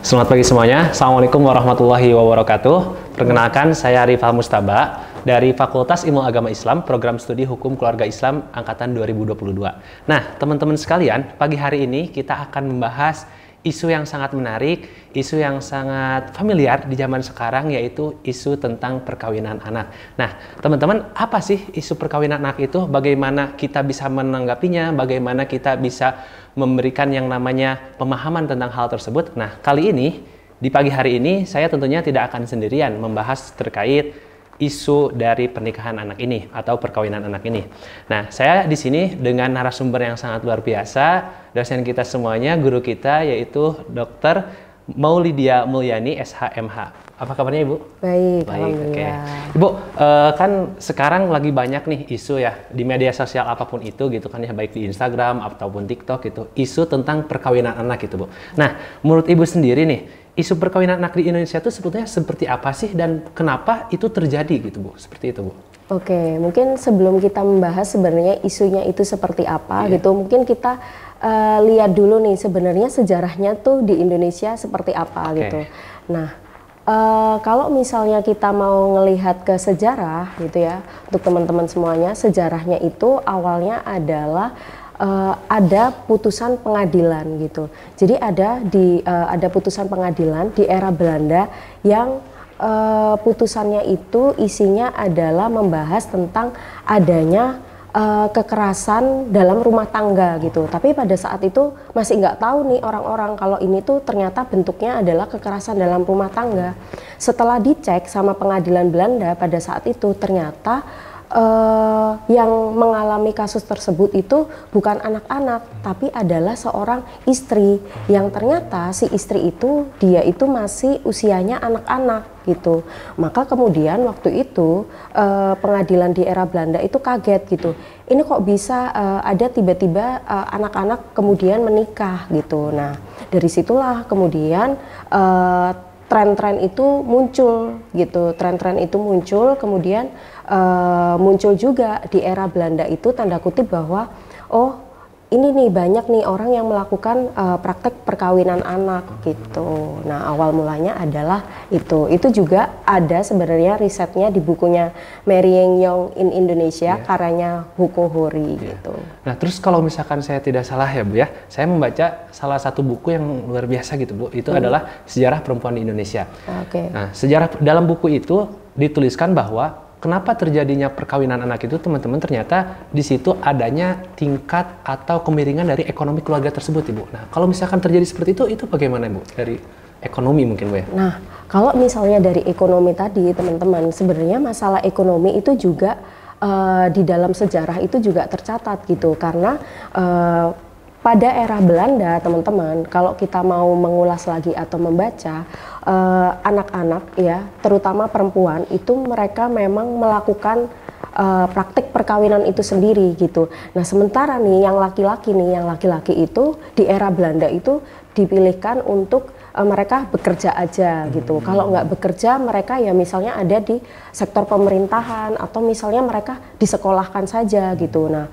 Selamat pagi semuanya. Assalamualaikum warahmatullahi wabarakatuh. Perkenalkan, saya Arif Mustaba dari Fakultas Ilmu Agama Islam, Program Studi Hukum Keluarga Islam Angkatan 2022. Nah, teman-teman sekalian, pagi hari ini kita akan membahas isu yang sangat menarik, isu yang sangat familiar di zaman sekarang, yaitu isu tentang perkawinan anak. Nah, teman-teman, apa sih isu perkawinan anak itu? Bagaimana kita bisa menanggapinya? Bagaimana kita bisa memberikan yang namanya pemahaman tentang hal tersebut? Nah, kali ini, di pagi hari ini, saya tentunya tidak akan sendirian membahas terkait isu dari pernikahan anak ini atau perkawinan anak ini. Nah, saya di sini dengan narasumber yang sangat luar biasa, dosen kita semuanya, guru kita, yaitu Dr. Maulidia Mulyani, SHMH. Apa kabarnya Ibu? Baik, Alhamdulillah. Okay. Ibu, kan sekarang lagi banyak nih isu ya di media sosial apapun itu gitu kan ya, baik di Instagram ataupun TikTok gitu, isu tentang perkawinan anak gitu Bu. Nah, menurut Ibu sendiri nih, isu perkawinan anak di Indonesia itu sebetulnya seperti apa sih dan kenapa itu terjadi gitu Bu? Seperti itu Bu. Oke, mungkin sebelum kita membahas sebenarnya isunya itu seperti apa gitu, mungkin kita lihat dulu nih sebenarnya sejarahnya tuh di Indonesia seperti apa gitu. Nah, kalau misalnya kita mau ngelihat ke sejarah gitu ya, untuk teman-teman semuanya, sejarahnya itu awalnya adalah ada putusan pengadilan gitu. Jadi ada putusan pengadilan di era Belanda yang putusannya itu isinya adalah membahas tentang adanya kekerasan dalam rumah tangga gitu. Tapi pada saat itu masih nggak tahu nih orang-orang kalau ini tuh ternyata bentuknya adalah kekerasan dalam rumah tangga. Setelah dicek sama pengadilan Belanda pada saat itu ternyata yang mengalami kasus tersebut itu bukan anak-anak, tapi adalah seorang istri yang ternyata si istri itu dia itu masih usianya anak-anak gitu. Maka kemudian waktu itu pengadilan di era Belanda itu kaget gitu. Ini kok bisa ada tiba-tiba anak-anak kemudian menikah gitu. Nah, dari situlah kemudian tren-tren itu muncul gitu. Tren-tren itu muncul, kemudian muncul juga di era Belanda itu tanda kutip bahwa oh ini nih banyak nih orang yang melakukan praktek perkawinan anak gitu. Nah, awal mulanya adalah itu juga ada sebenarnya risetnya di bukunya Marrying Young in Indonesia, karyanya Huko Hori gitu. Nah, terus kalau misalkan saya tidak salah ya Bu ya, saya membaca salah satu buku yang luar biasa gitu Bu, itu adalah Sejarah Perempuan di Indonesia. Nah, dalam buku itu dituliskan bahwa kenapa terjadinya perkawinan anak itu, teman-teman, ternyata di situ adanya tingkat atau kemiringan dari ekonomi keluarga tersebut, Ibu. Nah, kalau misalkan terjadi seperti itu bagaimana, Bu? Dari ekonomi mungkin, Bu ya? Nah, kalau misalnya dari ekonomi tadi, teman-teman, sebenarnya masalah ekonomi itu juga di dalam sejarah itu juga tercatat gitu, karena pada era Belanda, teman-teman, kalau kita mau mengulas lagi atau membaca, anak-anak ya, terutama perempuan itu mereka memang melakukan praktik perkawinan itu sendiri gitu. Nah, sementara nih yang laki-laki itu di era Belanda itu dipilihkan untuk mereka bekerja aja gitu. Kalau nggak bekerja, mereka ya misalnya ada di sektor pemerintahan atau misalnya mereka disekolahkan saja gitu. Nah,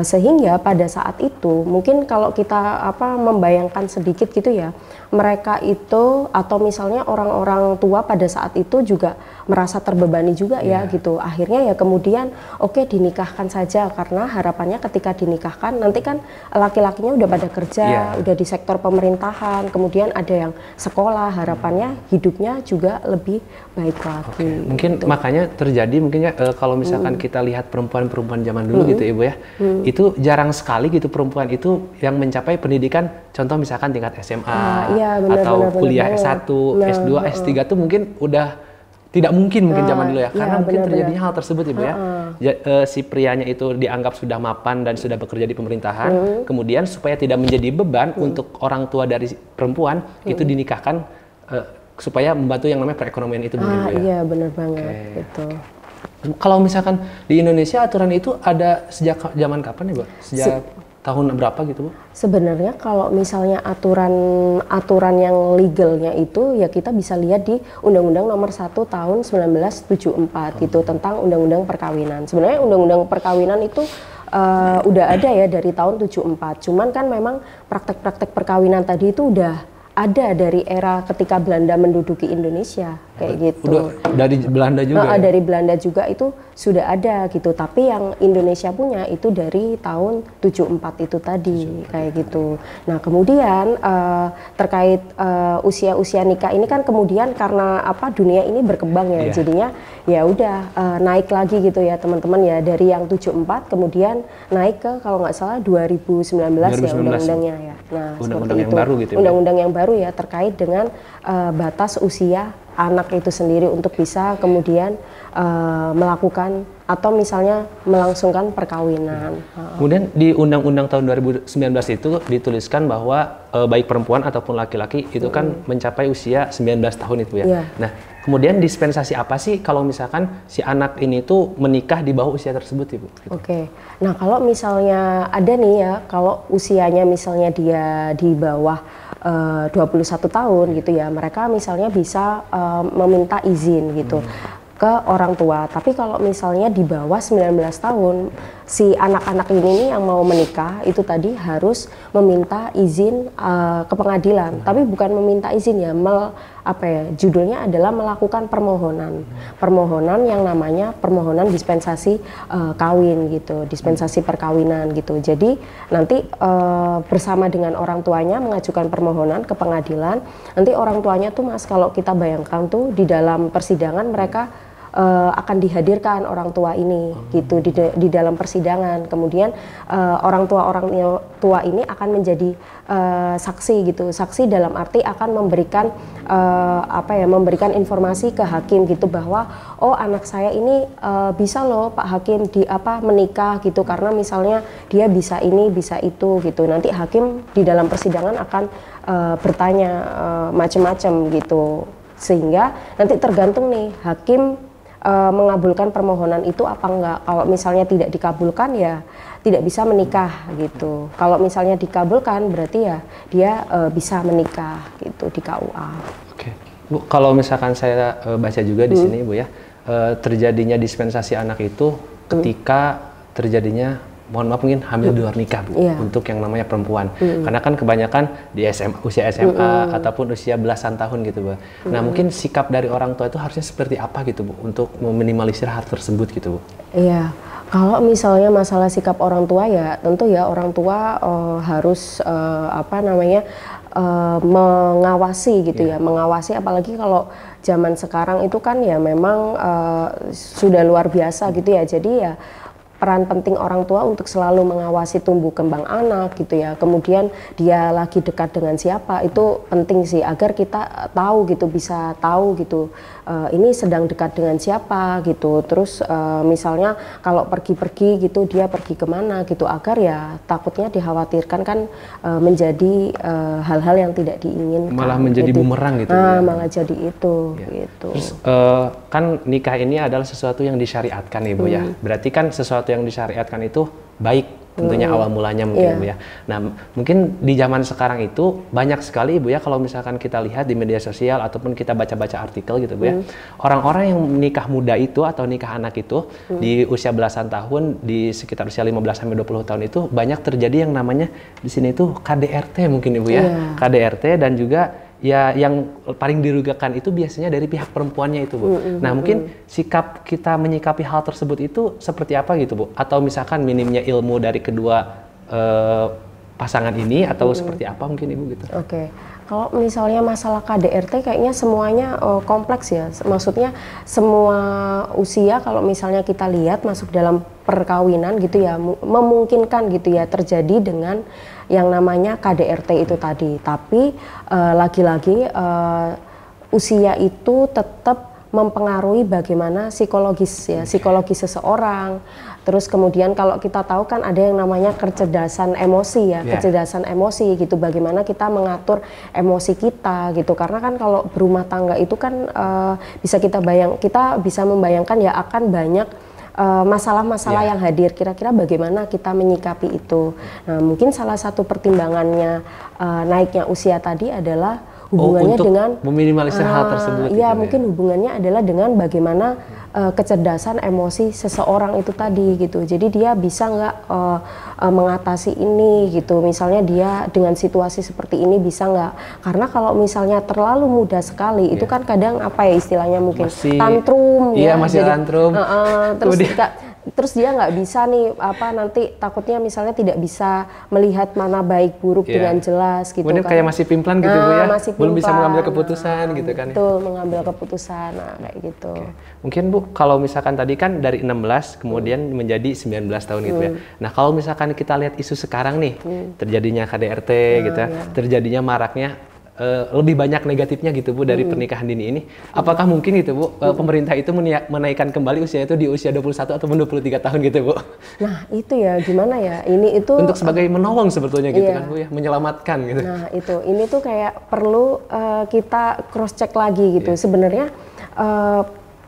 sehingga pada saat itu mungkin kalau kita membayangkan sedikit gitu ya, mereka itu atau misalnya orang-orang tua pada saat itu juga merasa terbebani juga ya gitu. Akhirnya ya kemudian oke, dinikahkan saja, karena harapannya ketika dinikahkan nanti kan laki-lakinya udah pada kerja, udah di sektor pemerintahan, kemudian ada yang sekolah, harapannya hidupnya juga lebih baik lagi. Mungkin gitu. Makanya terjadi mungkin ya kalau misalkan kita lihat perempuan-perempuan zaman dulu gitu Ibu ya, itu jarang sekali gitu perempuan itu yang mencapai pendidikan, contoh misalkan tingkat SMA atau kuliah S1, S2, S3 tuh mungkin udah tidak mungkin zaman dulu ya, karena mungkin terjadinya hal tersebut Ibu ya. Si prianya itu dianggap sudah mapan dan sudah bekerja di pemerintahan, kemudian supaya tidak menjadi beban untuk orang tua dari perempuan, itu dinikahkan supaya membantu yang namanya perekonomian itu. Iya, benar banget gitu. Kalau misalkan di Indonesia aturan itu ada sejak zaman kapan ya Bu? Sejak tahun berapa gitu Bu? Sebenarnya kalau misalnya aturan yang legalnya itu ya kita bisa lihat di Undang-Undang Nomor 1 Tahun 1974 gitu, tentang Undang-Undang Perkawinan. Sebenarnya Undang-Undang Perkawinan itu udah ada ya dari tahun 74. Cuman kan memang praktek-praktek perkawinan tadi itu udah ada dari era ketika Belanda menduduki Indonesia kayak gitu. Udah dari Belanda juga. Ya? Dari Belanda juga itu sudah ada gitu. Tapi yang Indonesia punya itu dari tahun 74 itu tadi 74. Kayak gitu. Nah kemudian terkait usia nikah ini kan kemudian karena apa dunia ini berkembang ya, jadinya ya udah naik lagi gitu ya teman-teman ya, dari yang 74 kemudian naik ke kalau nggak salah 2019 ya undang-undangnya ya. Nah undang-undang yang itu, baru gitu. Undang-undang yang baru ya terkait dengan batas usia anak itu sendiri untuk bisa kemudian melakukan atau misalnya melangsungkan perkawinan. Kemudian di Undang-Undang tahun 2019 itu dituliskan bahwa baik perempuan ataupun laki-laki itu kan mencapai usia 19 tahun itu ya. Nah, kemudian dispensasi apa sih kalau misalkan si anak ini tuh menikah di bawah usia tersebut Ibu? Gitu. Oke. Nah, kalau misalnya ada nih ya, kalau usianya misalnya dia di bawah 21 tahun gitu ya, mereka misalnya bisa meminta izin gitu ke orang tua. Tapi kalau misalnya di bawah 19 tahun, si anak-anak ini nih yang mau menikah itu tadi harus meminta izin ke pengadilan. Tapi bukan meminta izin ya, judulnya adalah melakukan permohonan. Permohonan yang namanya permohonan dispensasi kawin gitu, dispensasi perkawinan gitu. Jadi nanti bersama dengan orang tuanya mengajukan permohonan ke pengadilan. Nanti orang tuanya tuh Mas, kalau kita bayangkan tuh di dalam persidangan mereka akan dihadirkan orang tua ini gitu di dalam persidangan. Kemudian orang tua ini akan menjadi saksi gitu. Saksi dalam arti akan memberikan memberikan informasi ke hakim gitu bahwa oh anak saya ini bisa loh Pak Hakim menikah gitu karena misalnya dia bisa ini bisa itu gitu. Nanti hakim di dalam persidangan akan bertanya macam-macam gitu. Sehingga nanti tergantung nih hakim mengabulkan permohonan itu apa enggak. Kalau misalnya tidak dikabulkan ya tidak bisa menikah gitu. Kalau misalnya dikabulkan berarti ya dia bisa menikah gitu di KUA. Oke. Bu, kalau misalkan saya baca juga di sini Bu ya, terjadinya dispensasi anak itu ketika terjadinya mohon maaf mungkin hamil di luar nikah Bu, untuk yang namanya perempuan. Karena kan kebanyakan di usia SMA ataupun usia belasan tahun gitu Bu. Nah mungkin sikap dari orang tua itu harusnya seperti apa gitu Bu untuk meminimalisir hal tersebut gitu Bu? Iya, kalau misalnya masalah sikap orang tua ya tentu ya orang tua harus mengawasi gitu ya, mengawasi apalagi kalau zaman sekarang itu kan ya memang sudah luar biasa gitu ya. Jadi ya peran penting orang tua untuk selalu mengawasi tumbuh kembang anak gitu ya. Kemudian dia lagi dekat dengan siapa itu penting sih agar kita tahu gitu, bisa tahu gitu ini sedang dekat dengan siapa gitu. Terus misalnya kalau pergi-pergi gitu dia pergi kemana gitu agar ya takutnya dikhawatirkan kan menjadi hal-hal yang tidak diinginkan. Malah menjadi gitu. Bumerang gitu. Malah jadi itu gitu. Terus kan nikah ini adalah sesuatu yang disyariatkan Ibu ya. Berarti kan sesuatu yang disyariatkan itu baik tentunya awal mulanya mungkin Bu ya. Nah mungkin di zaman sekarang itu banyak sekali Bu ya kalau misalkan kita lihat di media sosial ataupun kita baca-baca artikel gitu Bu ya, orang-orang yang menikah muda itu atau nikah anak itu di usia belasan tahun, di sekitar usia 15-20 tahun itu banyak terjadi yang namanya di sini itu KDRT mungkin Ibu ya. KDRT dan juga ya yang paling dirugikan itu biasanya dari pihak perempuannya itu Bu. Nah mungkin sikap kita menyikapi hal tersebut itu seperti apa gitu Bu? Atau misalkan minimnya ilmu dari kedua pasangan ini atau seperti apa mungkin Ibu gitu? Oke. Kalau misalnya masalah KDRT kayaknya semuanya kompleks ya. Maksudnya semua usia kalau misalnya kita lihat masuk dalam perkawinan gitu ya memungkinkan gitu ya terjadi dengan yang namanya KDRT itu tadi. Tapi lagi-lagi usia itu tetap mempengaruhi bagaimana psikologis seseorang. Terus kemudian kalau kita tahu kan ada yang namanya kecerdasan emosi ya, kecerdasan emosi gitu. Bagaimana kita mengatur emosi kita gitu. Karena kan kalau berumah tangga itu kan kita bisa membayangkan ya akan banyak masalah-masalah yang hadir. Kira-kira bagaimana kita menyikapi itu. Nah, mungkin salah satu pertimbangannya naiknya usia tadi adalah hubungannya untuk dengan meminimalisir hal tersebut. Iya, mungkin hubungannya adalah dengan bagaimana kecerdasan emosi seseorang itu tadi gitu. Jadi dia bisa nggak mengatasi ini gitu. Misalnya dia dengan situasi seperti ini bisa nggak? Karena kalau misalnya terlalu muda sekali itu kan kadang apa ya istilahnya mungkin tantrum ya. Iya, masih jadi, tantrum. Terus dia nggak bisa nih nanti takutnya misalnya tidak bisa melihat mana baik buruk dengan jelas gitu. Kemudian kayak masih pimplan gitu Bu ya, belum bisa mengambil keputusan gitu kan. Betul, mengambil keputusan kayak gitu. Mungkin Bu kalau misalkan tadi kan dari 16 kemudian menjadi 19 tahun gitu ya. Nah kalau misalkan kita lihat isu sekarang nih, terjadinya KDRT gitu ya, terjadinya maraknya lebih banyak negatifnya gitu Bu dari pernikahan dini ini. Apakah mungkin gitu Bu pemerintah itu menaikkan kembali usia itu di usia 21 atau 23 tahun gitu Bu? Nah itu ya gimana ya, ini itu untuk sebagai menolong sebetulnya gitu kan Bu ya, menyelamatkan gitu. Nah itu, ini tuh kayak perlu kita cross check lagi gitu. Sebenarnya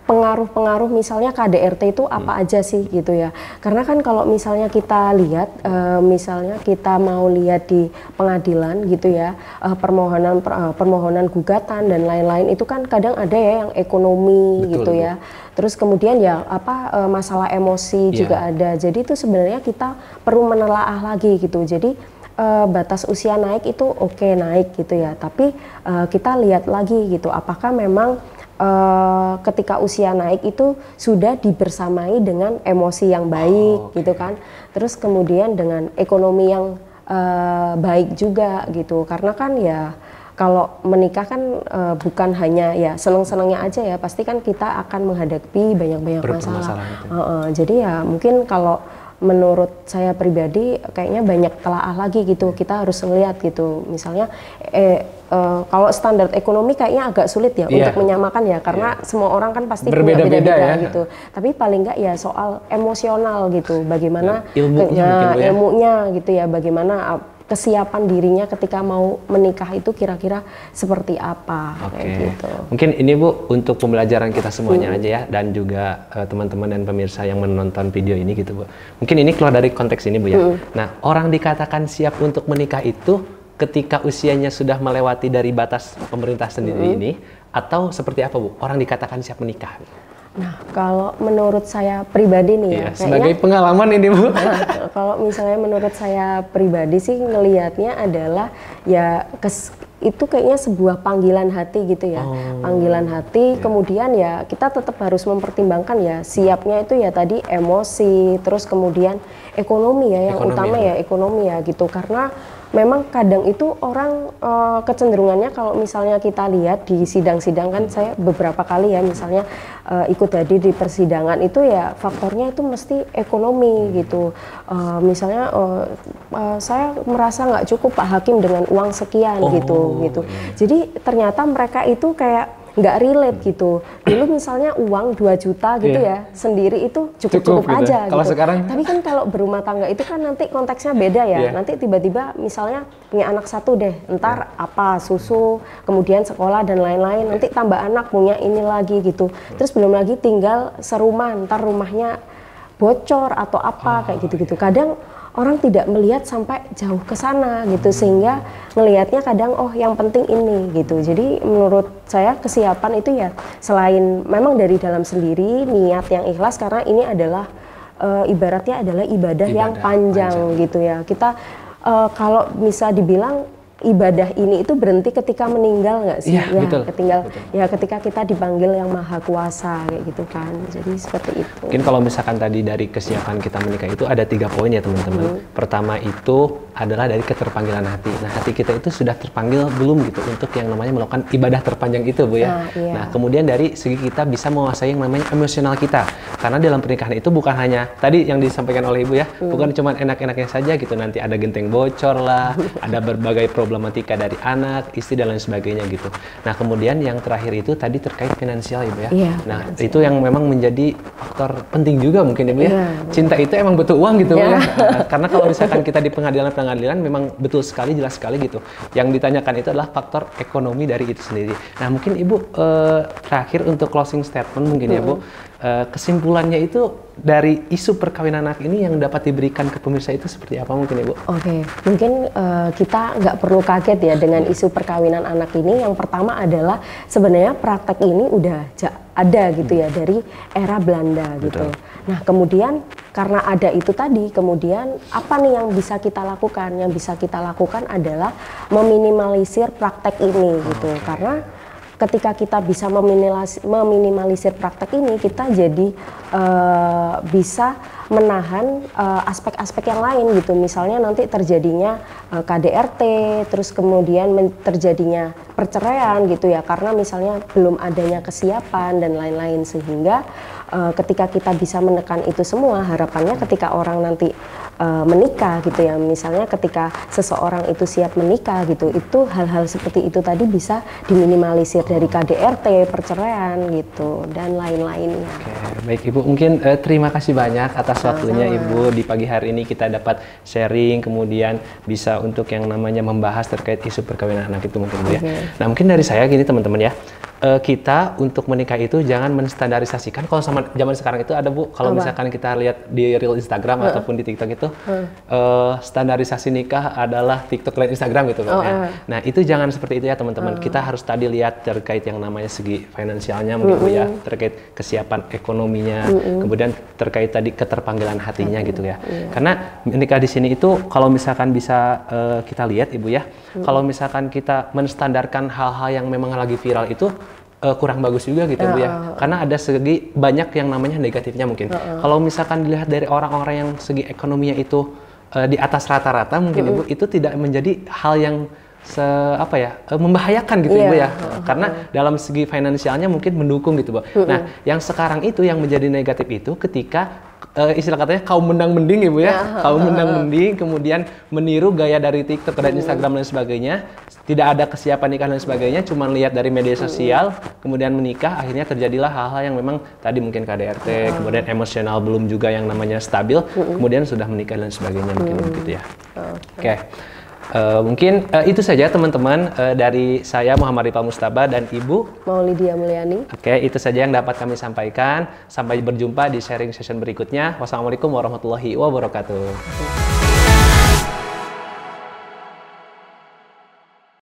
pengaruh-pengaruh misalnya KDRT itu apa aja sih gitu ya. Karena kan kalau misalnya kita lihat, misalnya kita mau lihat di pengadilan gitu ya, permohonan gugatan dan lain-lain itu kan kadang ada ya yang ekonomi. Betul, gitu ya. Terus kemudian ya masalah emosi juga ada. Jadi itu sebenarnya kita perlu menelaah lagi gitu. Jadi batas usia naik itu oke, naik gitu ya. Tapi kita lihat lagi gitu, apakah memang ketika usia naik itu sudah dibersamai dengan emosi yang baik gitu kan, terus kemudian dengan ekonomi yang baik juga gitu, karena kan ya kalau menikah kan bukan hanya ya seneng-senengnya aja ya, pasti kan kita akan menghadapi banyak-banyak masalah. Jadi ya mungkin kalau menurut saya pribadi kayaknya banyak telaah lagi gitu, kita harus melihat gitu, misalnya kalau standar ekonomi kayaknya agak sulit ya untuk menyamakan ya, karena semua orang kan pasti berbeda-beda ya gitu, tapi paling nggak ya soal emosional gitu, bagaimana ilmunya gitu ya, bagaimana kesiapan dirinya ketika mau menikah itu kira-kira seperti apa. Kayak gitu. Mungkin ini Bu untuk pembelajaran kita semuanya aja ya, dan juga teman-teman dan pemirsa yang menonton video ini gitu Bu. Mungkin ini keluar dari konteks ini Bu ya. Nah, orang dikatakan siap untuk menikah itu ketika usianya sudah melewati dari batas pemerintah sendiri ini, atau seperti apa Bu? Orang dikatakan siap menikah. Nah, kalau menurut saya pribadi nih ya, sebagai pengalaman ini Bu. Kalau misalnya menurut saya pribadi sih ngelihatnya adalah ya itu kayaknya sebuah panggilan hati gitu ya, panggilan hati. Kemudian ya kita tetap harus mempertimbangkan ya siapnya itu ya tadi emosi, terus kemudian ekonomi ya, yang utama ya ekonomi ya gitu, karena memang kadang itu orang kecenderungannya kalau misalnya kita lihat di sidang-sidang kan, saya beberapa kali ya misalnya ikut hadir di persidangan itu ya faktornya itu mesti ekonomi gitu. Misalnya saya merasa nggak cukup Pak Hakim dengan uang sekian gitu. Jadi ternyata mereka itu kayak nggak relate gitu. Dulu misalnya uang 2 juta gitu ya, sendiri itu cukup gitu aja kalau gitu. Sekarang... Tapi kan kalau berumah tangga itu kan nanti konteksnya beda ya. Nanti tiba-tiba misalnya punya anak 1 deh, entar apa, susu, kemudian sekolah dan lain-lain, nanti tambah anak punya ini lagi gitu. Terus belum lagi tinggal serumah, entar rumahnya bocor atau apa kayak gitu-gitu. Kadang orang tidak melihat sampai jauh ke sana gitu, sehingga ngelihatnya kadang yang penting ini gitu. Jadi menurut saya kesiapan itu ya selain memang dari dalam sendiri, niat yang ikhlas, karena ini adalah ibaratnya adalah ibadah yang panjang gitu ya. Kita kalau bisa dibilang ibadah ini itu berhenti ketika meninggal nggak sih? Betul. Ya ketika kita dipanggil yang maha kuasa kayak gitu kan. Jadi seperti itu. Mungkin kalau misalkan tadi dari kesiapan kita menikah itu ada 3 poin ya teman-teman. Pertama itu adalah dari keterpanggilan hati. Nah, hati kita itu sudah terpanggil belum gitu untuk yang namanya melakukan ibadah terpanjang itu Bu ya. Nah, kemudian dari segi kita bisa menguasai yang namanya emosional kita. Karena dalam pernikahan itu bukan hanya tadi yang disampaikan oleh Ibu ya, bukan cuma enak-enaknya saja gitu, nanti ada genteng bocor lah, ada berbagai problematika dari anak, istri dan lain sebagainya gitu. Nah, kemudian yang terakhir itu tadi terkait finansial Ibu ya. Nah, itu yang memang menjadi faktor penting juga mungkin Ibu ya. Cinta itu emang butuh uang gitu ya. Karena kalau misalkan kita di pengadilan memang betul sekali, jelas sekali gitu. Yang ditanyakan itu adalah faktor ekonomi dari itu sendiri. Nah, mungkin Ibu terakhir untuk closing statement mungkin ya Bu, kesimpulannya itu dari isu perkawinan anak ini yang dapat diberikan ke pemirsa itu seperti apa mungkin Ibu? Mungkin kita nggak perlu kaget ya dengan isu perkawinan anak ini. Yang pertama adalah sebenarnya praktek ini udah ada gitu ya dari era Belanda gitu. Nah kemudian karena ada itu tadi, kemudian apa nih yang bisa kita lakukan? Yang bisa kita lakukan adalah meminimalisir praktek ini gitu. Karena ketika kita bisa meminimalisir praktek ini, kita jadi bisa menahan aspek-aspek yang lain gitu. Misalnya nanti terjadinya KDRT, terus kemudian terjadinya perceraian gitu ya, karena misalnya belum adanya kesiapan dan lain-lain. Sehingga ketika kita bisa menekan itu semua, harapannya ketika orang nanti menikah gitu ya, misalnya ketika seseorang itu siap menikah gitu, itu hal-hal seperti itu tadi bisa diminimalisir dari KDRT, perceraian gitu, dan lain-lainnya. Oke, baik Ibu, mungkin terima kasih banyak atas waktunya Ibu. Di pagi hari ini kita dapat sharing, kemudian bisa untuk yang namanya membahas terkait isu perkawinan anak itu mungkin Bu ya. Nah mungkin dari saya gini teman-teman ya, kita untuk menikah itu jangan menstandarisasikan. Kalau sama zaman sekarang itu ada Bu, kalau misalkan kita lihat di reel Instagram ataupun di TikTok itu standarisasi nikah adalah TikTok dan Instagram gitu Bu. Nah itu jangan seperti itu ya teman-teman. Kita harus tadi lihat terkait yang namanya segi finansialnya mungkin Bu ya, terkait kesiapan ekonominya, kemudian terkait tadi keterpanggilan hatinya gitu ya. Karena menikah di sini itu kalau misalkan bisa kita lihat Ibu ya, kalau misalkan kita menstandarkan hal-hal yang memang lagi viral itu kurang bagus juga gitu Bu ya, karena ada segi banyak yang namanya negatifnya mungkin. Kalau misalkan dilihat dari orang-orang yang segi ekonominya itu di atas rata-rata mungkin Ibu, itu tidak menjadi hal yang membahayakan gitu Ibu ya, karena dalam segi finansialnya mungkin mendukung gitu Bu. Nah yang sekarang itu yang menjadi negatif itu ketika istilah katanya kaum mendang-mending Ibu ya, kaum mendang-mending, kemudian meniru gaya dari TikTok dan Instagram dan sebagainya, tidak ada kesiapan nikah dan sebagainya, cuman lihat dari media sosial, kemudian menikah, akhirnya terjadilah hal-hal yang memang tadi mungkin KDRT, kemudian emosional belum juga yang namanya stabil, kemudian sudah menikah dan sebagainya mungkin begitu ya. Oke. Mungkin itu saja teman-teman dari saya Muhammad Rifal Mustaba dan Ibu Maulidia Mulyani. Oke, itu saja yang dapat kami sampaikan. Sampai berjumpa di sharing session berikutnya. Wassalamualaikum warahmatullahi wabarakatuh.